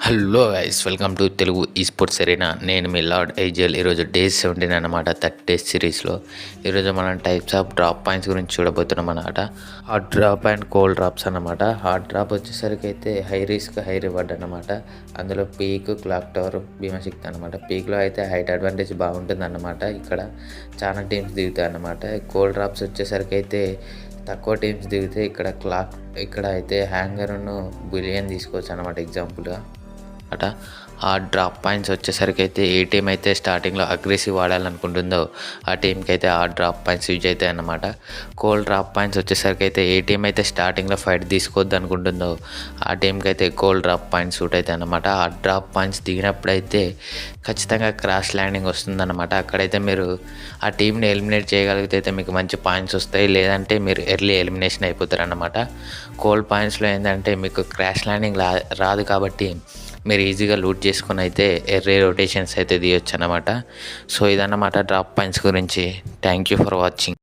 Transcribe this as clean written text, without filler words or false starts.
Hello guys, welcome to Telugu ఈ sports arena. నేను మీ lord IGL. ఈరోజు డే 17 అనమాట, 30 డేస్ సిరీస్లో. ఈరోజు మనం టైప్స్ ఆఫ్ డ్రాప్ పాయింట్స్ గురించి చూడబోతున్నాం అనమాట. Hot drop and cold drops అనమాట. హాట్ డ్రాప్ వచ్చేసరికి అయితే హై రిస్క్ హై రివార్డ్ అనమాట. అందులో పీక్, క్లాక్ టవర్, భీమశక్తి అనమాట. పీక్లో అయితే హైట్ అడ్వాంటేజ్ బాగుంటుంది అన్నమాట. ఇక్కడ చాలా టీమ్స్ దిగుతాయి అన్నమాట. కోల్డ్ డ్రాప్స్ వచ్చేసరికి అయితే తక్కువ టీమ్స్ దిగితే ఇక్కడ అయితే హ్యాంగర్ను బిలియన్ తీసుకోవచ్చు అనమాట ఎగ్జాంపుల్గా అట. ఆ డ్రాప్ పాయింట్స్ వచ్చేసరికి అయితే ఏ టీం అయితే స్టార్టింగ్లో అగ్రెసివ్ వాడాలనుకుంటుందో ఆ టీంకి అయితే ఆ డ్రాప్ పాయింట్స్ యూజ్ అవుతాయి అన్నమాట. కోల్డ్ డ్రాప్ పాయింట్స్ వచ్చేసరికి అయితే ఏ టీం అయితే స్టార్టింగ్లో ఫైట్ తీసుకోవద్దు అనుకుంటుందో ఆ టీంకి అయితే కోల్డ్ డ్రాప్ పాయింట్స్ సూట్ అవుతాయి అన్నమాట. ఆ డ్రాప్ పాయింట్స్ దిగినప్పుడైతే ఖచ్చితంగా క్రాష్ ల్యాండింగ్ వస్తుందన్నమాట. అక్కడైతే మీరు ఆ టీంని ఎలిమినేట్ చేయగలిగితే అయితే మీకు మంచి పాయింట్స్ వస్తాయి, లేదంటే మీరు ఎర్లీ ఎలిమినేషన్ అయిపోతారు అన్నమాట. కోల్డ్ పాయింట్స్లో ఏంటంటే మీకు క్రాష్ ల్యాండింగ్ రాదు కాబట్టి మీరు ఈజీగా లూట్ చేసుకొని అయితే ఎర్రీ రొటేషన్స్ అయితే తీయొచ్చు అన్నమాట. సో ఇదన్నమాట డ్రాప్ పాయింట్స్ గురించి. Thank you for watching.